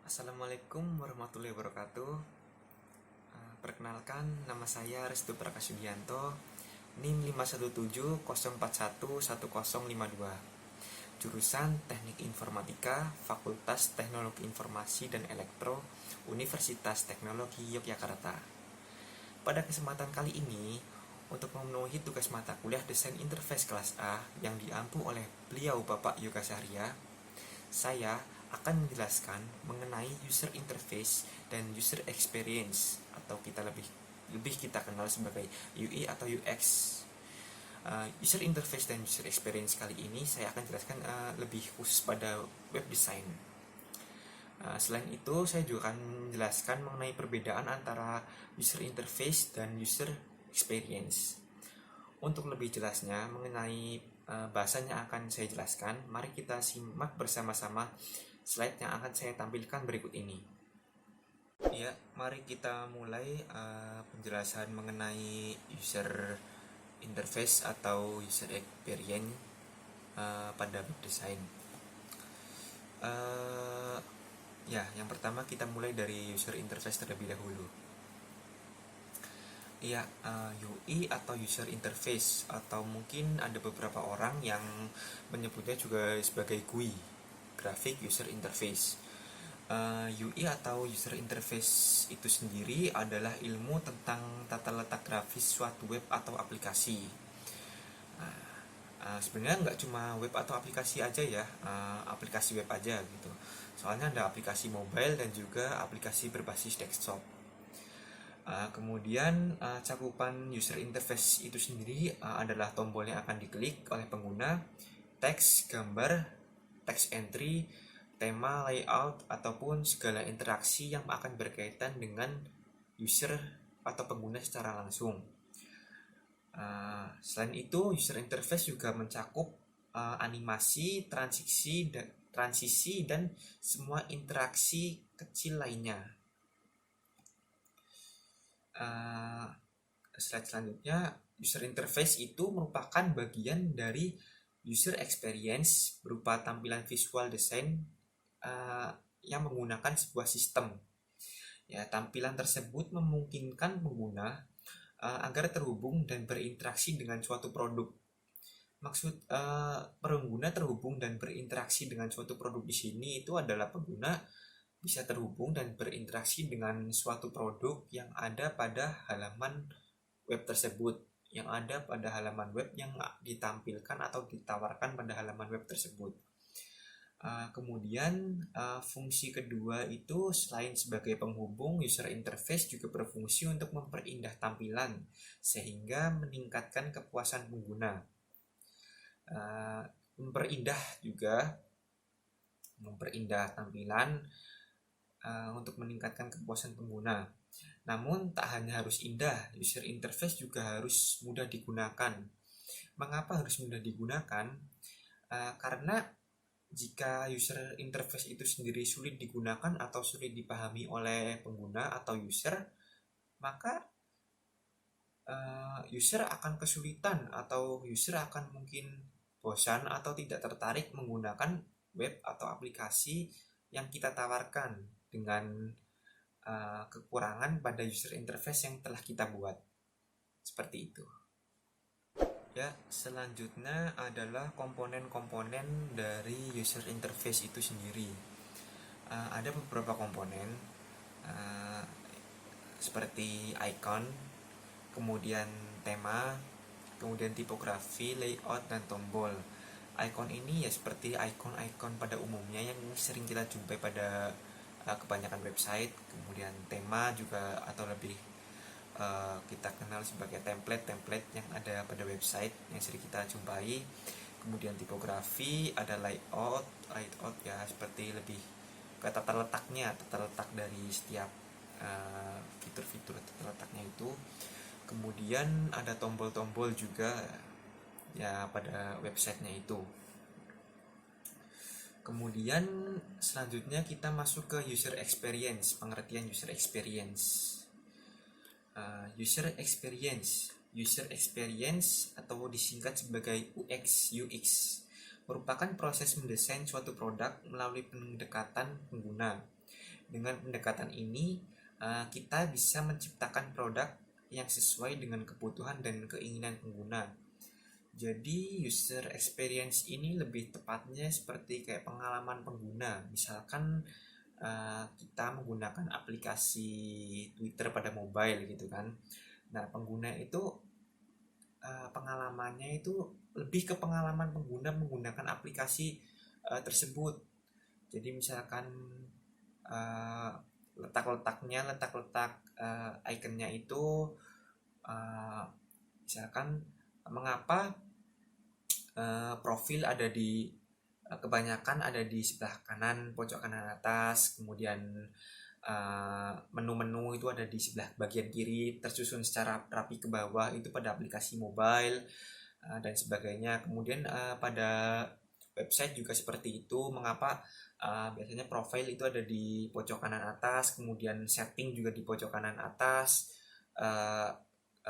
Assalamualaikum warahmatullahi wabarakatuh. Perkenalkan, nama saya Restu Prakasudianto, NIM 51704110052, jurusan Teknik Informatika, Fakultas Teknologi Informasi dan Elektro, Universitas Teknologi Yogyakarta. Pada kesempatan kali ini, untuk memenuhi tugas mata kuliah Desain Interface kelas A yang diampu oleh beliau Bapak Yoga Sahria, saya akan menjelaskan mengenai user interface dan user experience, atau lebih kita kenal sebagai UI atau UX. User interface dan user experience kali ini saya akan jelaskan lebih khusus pada web design. Selain itu, saya juga akan menjelaskan mengenai perbedaan antara user interface dan user experience. Untuk lebih jelasnya mengenai bahasanya akan saya jelaskan, mari kita simak bersama-sama slide yang akan saya tampilkan berikut ini. Ya, mari kita mulai penjelasan mengenai user interface atau user experience pada web design. Yang pertama kita mulai dari user interface terlebih dahulu. UI atau user interface, atau mungkin ada beberapa orang yang menyebutnya juga sebagai GUI, graphic user interface. UI atau user interface itu sendiri adalah ilmu tentang tata letak grafis suatu web atau aplikasi. Sebenarnya nggak cuma web atau aplikasi aja ya, aplikasi web aja gitu. Soalnya ada aplikasi mobile dan juga aplikasi berbasis desktop. Kemudian cakupan user interface itu sendiri adalah tombol yang akan diklik oleh pengguna, teks, gambar, text entry, tema, layout, ataupun segala interaksi yang akan berkaitan dengan user atau pengguna secara langsung. Selain itu, user interface juga mencakup animasi, transisi, dan semua interaksi kecil lainnya. Slide selanjutnya, user interface itu merupakan bagian dari user experience berupa tampilan visual desain yang menggunakan sebuah sistem. Tampilan tersebut memungkinkan pengguna agar terhubung dan berinteraksi dengan suatu produk. Maksud pengguna terhubung dan berinteraksi dengan suatu produk di sini itu adalah pengguna bisa terhubung dan berinteraksi dengan suatu produk yang ada pada halaman web tersebut, yang ada pada halaman web yang ditampilkan atau ditawarkan pada halaman web tersebut. Kemudian fungsi kedua itu selain sebagai penghubung, user interface juga berfungsi untuk memperindah tampilan sehingga meningkatkan kepuasan pengguna. Memperindah tampilan untuk meningkatkan kepuasan pengguna. Namun tak hanya harus indah, user interface juga harus mudah digunakan. Mengapa harus mudah digunakan? Karena jika user interface itu sendiri sulit digunakan atau sulit dipahami oleh pengguna atau user, maka user akan kesulitan atau user akan mungkin bosan atau tidak tertarik menggunakan web atau aplikasi yang kita tawarkan dengan kekurangan pada user interface yang telah kita buat. Seperti itu. Selanjutnya adalah komponen-komponen dari user interface itu sendiri. Ada beberapa komponen seperti icon, kemudian tema, kemudian tipografi, layout, dan tombol. Icon ini ya seperti icon-icon pada umumnya yang sering kita jumpai pada kebanyakan website. Kemudian tema juga, atau lebih kita kenal sebagai template yang ada pada website yang sering kita jumpai. Kemudian tipografi, ada layout ya seperti lebih ke tata letak dari setiap fitur-fitur tata letaknya itu. Kemudian ada tombol-tombol juga ya pada websitenya itu. Kemudian selanjutnya kita masuk ke user experience, pengertian user experience. User experience atau disingkat sebagai UX merupakan proses mendesain suatu produk melalui pendekatan pengguna. Dengan pendekatan ini, kita bisa menciptakan produk yang sesuai dengan kebutuhan dan keinginan pengguna. Jadi user experience ini lebih tepatnya seperti kayak pengalaman pengguna. Misalkan kita menggunakan aplikasi Twitter pada mobile gitu kan. Nah, pengguna itu pengalamannya itu lebih ke pengalaman pengguna menggunakan aplikasi tersebut. Jadi misalkan letak-letak ikonnya itu misalkan mengapa profil ada di kebanyakan ada di sebelah kanan, pojok kanan atas, kemudian menu-menu itu ada di sebelah bagian kiri, tersusun secara rapi ke bawah itu pada aplikasi mobile dan sebagainya. Kemudian pada website juga seperti itu. Mengapa biasanya profil itu ada di pojok kanan atas, kemudian setting juga di pojok kanan atas,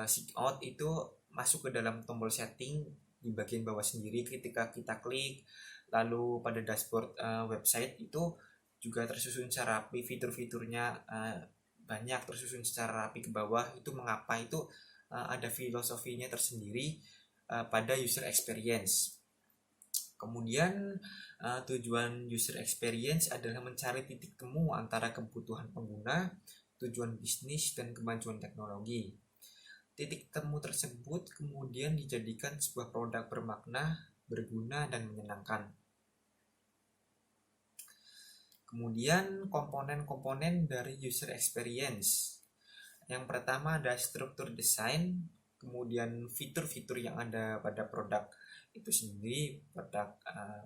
sign out itu masuk ke dalam tombol setting di bagian bawah sendiri ketika kita klik. Lalu pada dashboard website itu juga tersusun secara rapi, fitur-fiturnya banyak tersusun secara rapi ke bawah. Itu mengapa itu ada filosofinya tersendiri pada user experience. Kemudian tujuan user experience adalah mencari titik temu antara kebutuhan pengguna, tujuan bisnis, dan kemajuan teknologi. Titik temu tersebut kemudian dijadikan sebuah produk bermakna, berguna, dan menyenangkan. Kemudian komponen-komponen dari user experience. Yang pertama ada struktur desain, kemudian fitur-fitur yang ada pada produk itu sendiri, produk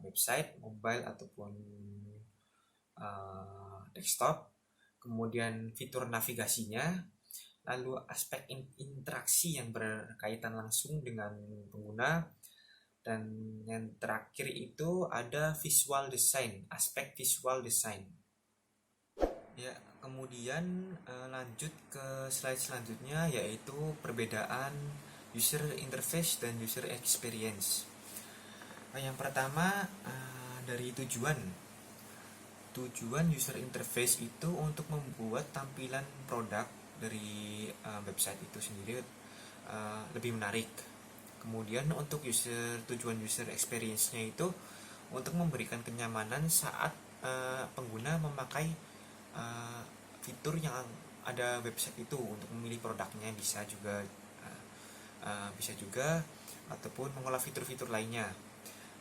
website, mobile ataupun desktop. Kemudian fitur navigasinya, lalu aspek interaksi yang berkaitan langsung dengan pengguna, dan yang terakhir itu ada visual design, aspek visual design. Ya, kemudian lanjut ke slide selanjutnya, yaitu perbedaan user interface dan user experience. Yang pertama dari tujuan user interface itu untuk membuat tampilan produk dari website itu sendiri lebih menarik. Kemudian untuk tujuan user experience-nya itu untuk memberikan kenyamanan saat pengguna memakai fitur yang ada website itu untuk memilih produknya, bisa juga ataupun mengolah fitur-fitur lainnya.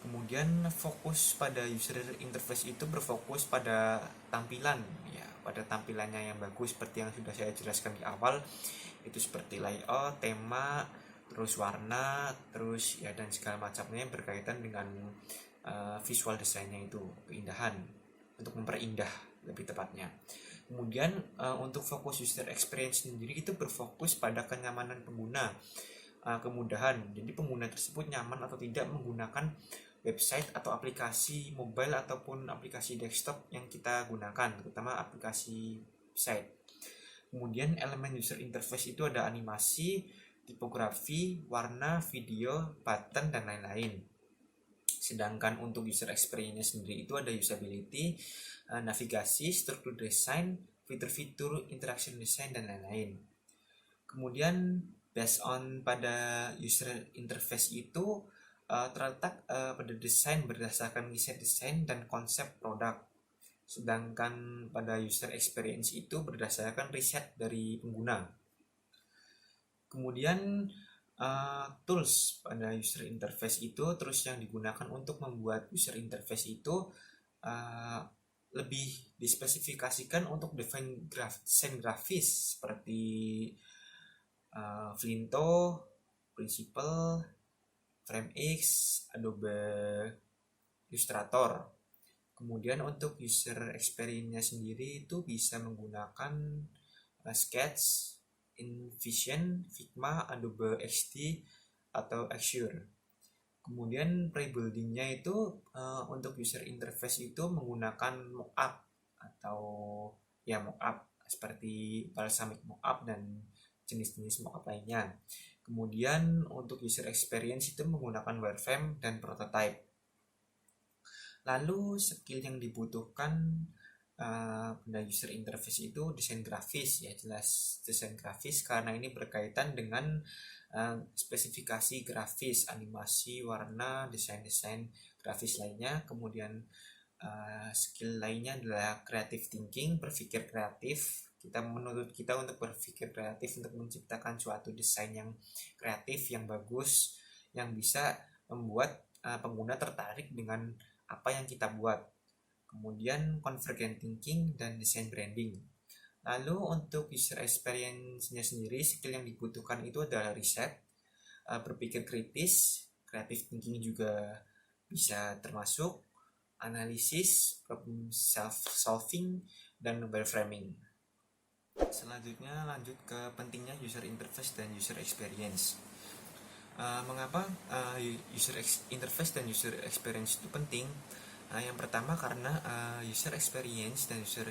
Kemudian fokus pada user interface itu berfokus pada tampilan, ya, pada tampilannya yang bagus seperti yang sudah saya jelaskan di awal, itu seperti layout, tema, terus warna, terus ya dan segala macamnya yang berkaitan dengan visual desainnya itu, keindahan, untuk memperindah lebih tepatnya. Kemudian untuk fokus user experience sendiri itu berfokus pada kenyamanan pengguna, kemudahan. Jadi pengguna tersebut nyaman atau tidak menggunakan website atau aplikasi mobile ataupun aplikasi desktop yang kita gunakan, terutama aplikasi site. Kemudian elemen user interface itu ada animasi, tipografi, warna, video, button, dan lain-lain. Sedangkan untuk user experience sendiri itu ada usability, navigasi, struktur desain, fitur-fitur, interaction design, dan lain-lain. Kemudian based on pada user interface itu terletak pada desain berdasarkan riset desain dan konsep produk. Sedangkan pada user experience itu berdasarkan riset dari pengguna. Kemudian tools pada user interface itu terus yang digunakan untuk membuat user interface itu lebih dispesifikasikan untuk desain grafis seperti Flinto, Principle, FrameX, Adobe Illustrator. Kemudian untuk user experience-nya sendiri itu bisa menggunakan Sketch, InVision, Figma, Adobe XD, atau Axure. Kemudian pre-building-nya itu untuk user interface itu menggunakan mockup atau ya mockup seperti balsamic mockup dan jenis-jenis mockup lainnya. Kemudian untuk user experience itu menggunakan wireframe dan prototype. Lalu skill yang dibutuhkan pada user interface itu desain grafis, ya jelas desain grafis karena ini berkaitan dengan spesifikasi grafis, animasi, warna, desain-desain grafis lainnya. Kemudian skill lainnya adalah creative thinking, berpikir kreatif. Kita menuntut kita untuk berpikir kreatif untuk menciptakan suatu desain yang kreatif, yang bagus, yang bisa membuat pengguna tertarik dengan apa yang kita buat. Kemudian convergent thinking dan design branding. Lalu untuk user experience-nya sendiri, skill yang dibutuhkan itu adalah riset, berpikir kritis, creative thinking juga bisa termasuk, analisis, problem solving, dan wireframing. Selanjutnya lanjut ke pentingnya user interface dan user experience. Mengapa user interface dan user experience itu penting? Yang pertama karena user experience dan user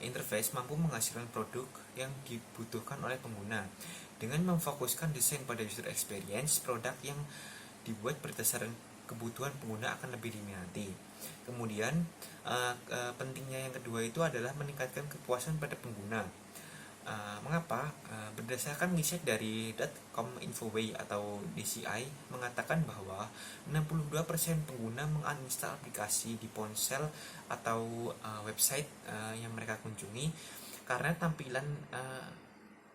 interface mampu menghasilkan produk yang dibutuhkan oleh pengguna. Dengan memfokuskan desain pada user experience, produk yang dibuat berdasarkan kebutuhan pengguna akan lebih diminati. Kemudian pentingnya yang kedua itu adalah meningkatkan kepuasan pada pengguna. Mengapa? Berdasarkan riset dari .com Infoway atau DCI mengatakan bahwa 62% pengguna menginstal aplikasi di ponsel atau website yang mereka kunjungi karena tampilan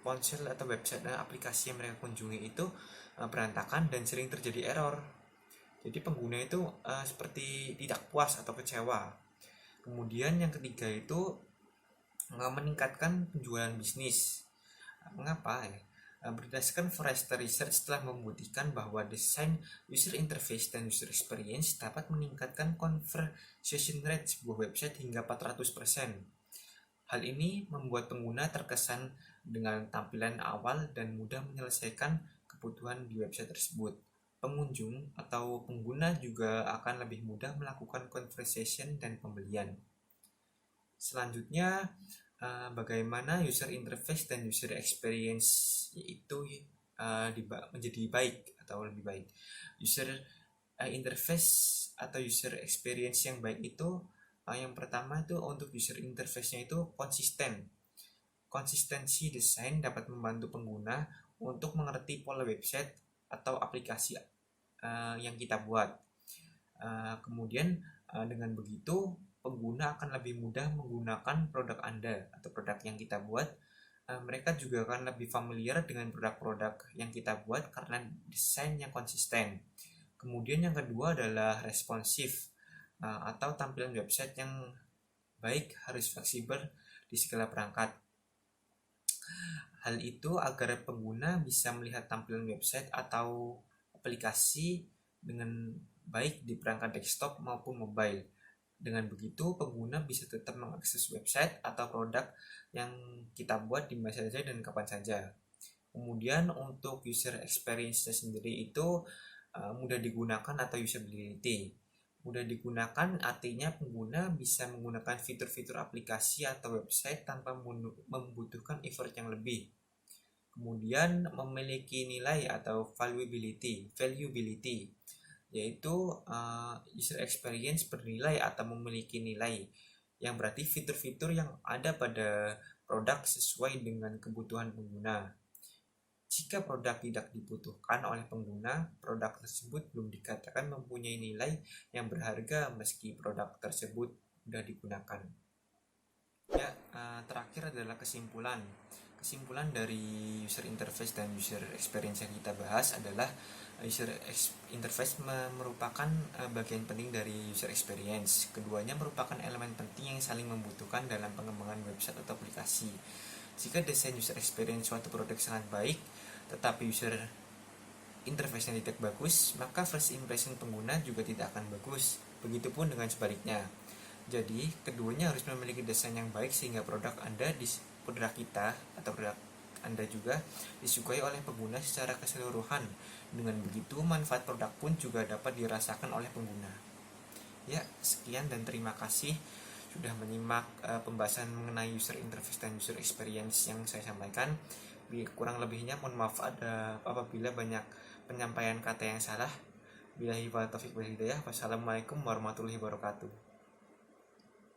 ponsel atau website dan aplikasi yang mereka kunjungi itu berantakan dan sering terjadi error. Jadi pengguna itu seperti tidak puas atau kecewa. Kemudian yang ketiga itu meningkatkan penjualan bisnis. Mengapa ya? Berdasarkan Forrester Research telah membuktikan bahwa desain user interface dan user experience dapat meningkatkan conversion rate sebuah website hingga 400%. Hal ini membuat pengguna terkesan dengan tampilan awal dan mudah menyelesaikan kebutuhan di website tersebut. Pengunjung atau pengguna juga akan lebih mudah melakukan conversation dan pembelian. Selanjutnya, bagaimana user interface dan user experience itu menjadi baik atau lebih baik. User interface atau user experience yang baik itu yang pertama itu untuk user interface-nya itu konsisten. Konsistensi desain dapat membantu pengguna untuk mengerti pola website atau aplikasi yang kita buat. Kemudian dengan begitu pengguna akan lebih mudah menggunakan produk Anda atau produk yang kita buat. Mereka juga akan lebih familiar dengan produk-produk yang kita buat karena desainnya konsisten. Kemudian yang kedua adalah responsif atau tampilan website yang baik harus fleksibel di segala perangkat. Hal itu agar pengguna bisa melihat tampilan website atau aplikasi dengan baik di perangkat desktop maupun mobile. Dengan begitu, pengguna bisa tetap mengakses website atau produk yang kita buat di mana saja dan kapan saja. Kemudian untuk user experience-nya sendiri itu mudah digunakan atau usability. Mudah digunakan artinya pengguna bisa menggunakan fitur-fitur aplikasi atau website tanpa membutuhkan effort yang lebih. Kemudian memiliki nilai atau valuability, yaitu user experience bernilai atau memiliki nilai, yang berarti fitur-fitur yang ada pada produk sesuai dengan kebutuhan pengguna. Jika produk tidak dibutuhkan oleh pengguna, produk tersebut belum dikatakan mempunyai nilai yang berharga meski produk tersebut sudah digunakan. Ya, terakhir adalah kesimpulan. Kesimpulan dari user interface dan user experience yang kita bahas adalah user interface merupakan bagian penting dari user experience. Keduanya merupakan elemen penting yang saling membutuhkan dalam pengembangan website atau aplikasi. Jika desain user experience suatu produk sangat baik, tetapi user interface yang tidak bagus, maka first impression pengguna juga tidak akan bagus. Begitupun dengan sebaliknya. Jadi, keduanya harus memiliki desain yang baik sehingga produk kita atau produk Anda juga disukai oleh pengguna secara keseluruhan. Dengan begitu, manfaat produk pun juga dapat dirasakan oleh pengguna. Ya, sekian dan terima kasih sudah menyimak pembahasan mengenai user interface dan user experience yang saya sampaikan. Kurang lebihnya mohon maaf apabila banyak penyampaian kata yang salah. Billahi wa taufiq wal hidayah. Wassalamualaikum warahmatullahi wabarakatuh.